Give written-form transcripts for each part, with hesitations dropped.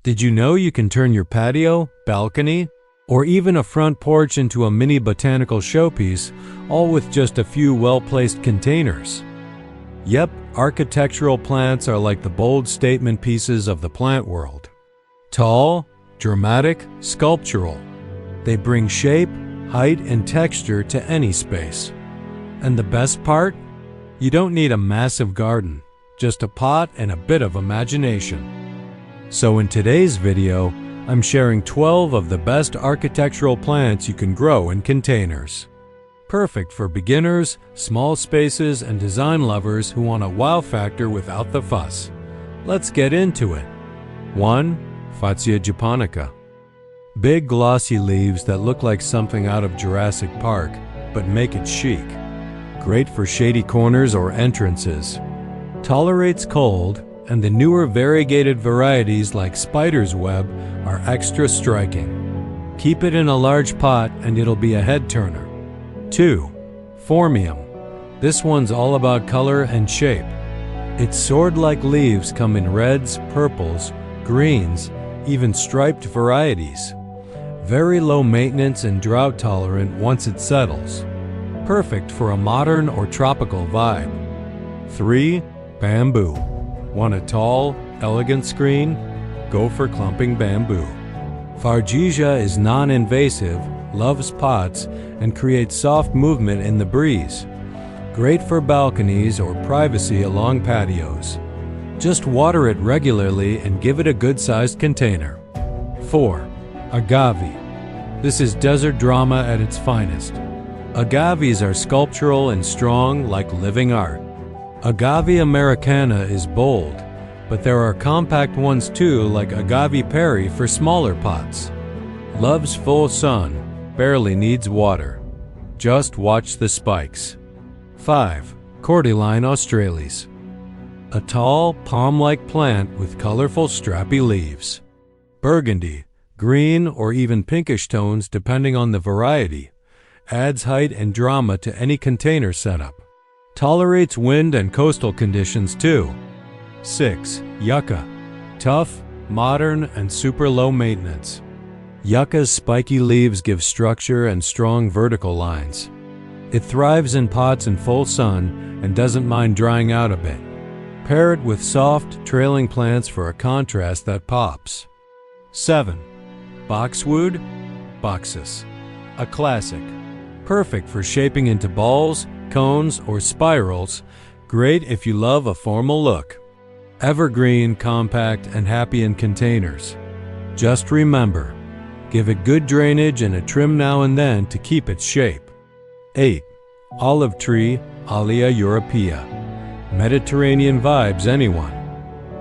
Did you know you can turn your patio, balcony, or even a front porch into a mini botanical showpiece, all with just a few well-placed containers? Yep, architectural plants are like the bold statement pieces of the plant world. Tall, dramatic, sculptural. They bring shape, height, and texture to any space. And the best part? You don't need a massive garden, just a pot and a bit of imagination. So in today's video, I'm sharing 12 of the best architectural plants you can grow in containers. Perfect for beginners, small spaces, and design lovers who want a wow factor without the fuss. Let's get into it. 1. Fatsia japonica. Big glossy leaves that look like something out of Jurassic Park, but make it chic. Great for shady corners or entrances. Tolerates cold, and the newer variegated varieties like spider's web are extra striking. Keep it in a large pot and it'll be a head turner. 2. Phormium. This one's all about color and shape. Its sword-like leaves come in reds, purples, greens, even striped varieties. Very low maintenance and drought tolerant once it settles. Perfect for a modern or tropical vibe. 3. Bamboo. Want a tall, elegant screen? Go for clumping bamboo. Fargesia is non-invasive, loves pots, and creates soft movement in the breeze. Great for balconies or privacy along patios. Just water it regularly and give it a good-sized container. 4. Agave. This is desert drama at its finest. Agaves are sculptural and strong like living art. Agave americana is bold, but there are compact ones too like Agave Perry for smaller pots. Loves full sun, barely needs water. Just watch the spikes. 5. Cordyline australis. A tall, palm-like plant with colorful strappy leaves. Burgundy, green, or even pinkish tones depending on the variety. Adds height and drama to any container setup. Tolerates wind and coastal conditions too. 6. Yucca. Tough, modern, and super low maintenance. Yucca's spiky leaves give structure and strong vertical lines. It thrives in pots in full sun and doesn't mind drying out a bit. Pair it with soft, trailing plants for a contrast that pops. 7. Boxwood, Boxus. A classic. Perfect for shaping into balls, cones, or spirals. Great if you love a formal look. Evergreen, compact, and happy in containers. Just remember, give it good drainage and a trim now and then to keep its shape. 8. Olive tree, Alia europea. Mediterranean vibes, anyone.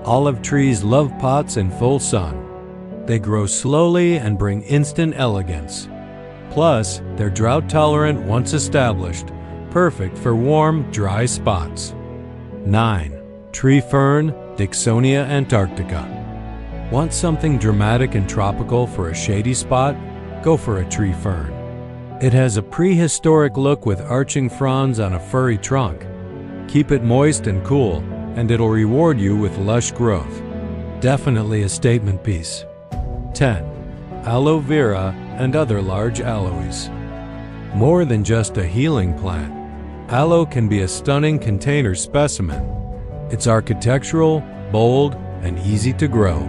Olive trees love pots in full sun. They grow slowly and bring instant elegance. Plus, they're drought tolerant once established, perfect for warm, dry spots. 9. Tree fern, Dicksonia antarctica. Want something dramatic and tropical for a shady spot? Go for a tree fern. It has a prehistoric look with arching fronds on a furry trunk. Keep it moist and cool, and it'll reward you with lush growth. Definitely a statement piece. 10. Aloe vera and other large aloes. More than just a healing plant, aloe can be a stunning container specimen. It's architectural, bold, and easy to grow.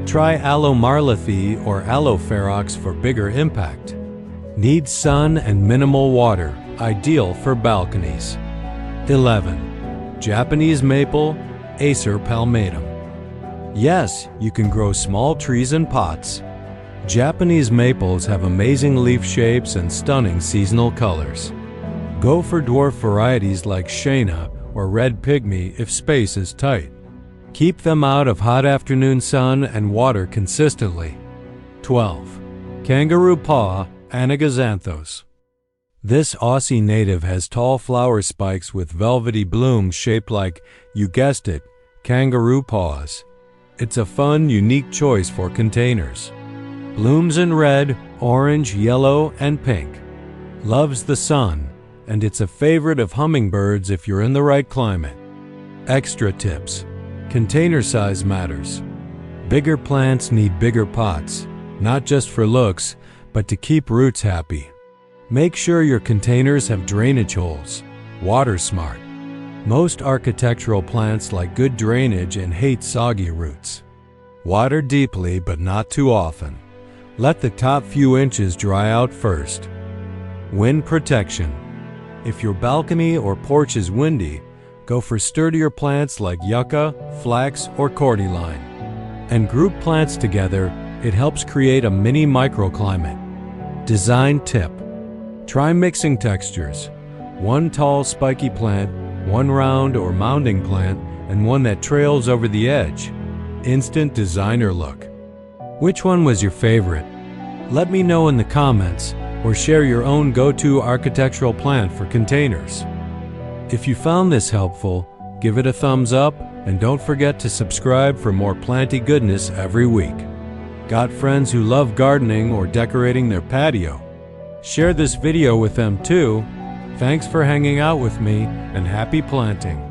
Try Aloe marlethae or Aloe ferox for bigger impact. Needs sun and minimal water, ideal for balconies. 11. Japanese maple, Acer palmatum. Yes, you can grow small trees in pots. Japanese maples have amazing leaf shapes and stunning seasonal colors. Go for dwarf varieties like Shana or red pygmy if space is tight. Keep them out of hot afternoon sun and water consistently. 12. Kangaroo paw, Anaxanthos. This Aussie native has tall flower spikes with velvety blooms shaped like, you guessed it, kangaroo paws. It's a fun, unique choice for containers. Blooms in red, orange, yellow, and pink. Loves the sun, and it's a favorite of hummingbirds if you're in the right climate. Extra tips. Container size matters. Bigger plants need bigger pots, not just for looks, but to keep roots happy. Make sure your containers have drainage holes. Water smart. Most architectural plants like good drainage and hate soggy roots. Water deeply but not too often. Let the top few inches dry out first. Wind protection. If your balcony or porch is windy, go for sturdier plants like yucca, flax, or cordyline. And group plants together, it helps create a mini microclimate. Design tip. Try mixing textures. One tall spiky plant, one round or mounding plant, and one that trails over the edge. Instant designer look. Which one was your favorite? Let me know in the comments, or share your own go-to architectural plant for containers. If you found this helpful, give it a thumbs up and don't forget to subscribe for more planty goodness every week. Got friends who love gardening or decorating their patio? Share this video with them too. Thanks for hanging out with me and happy planting.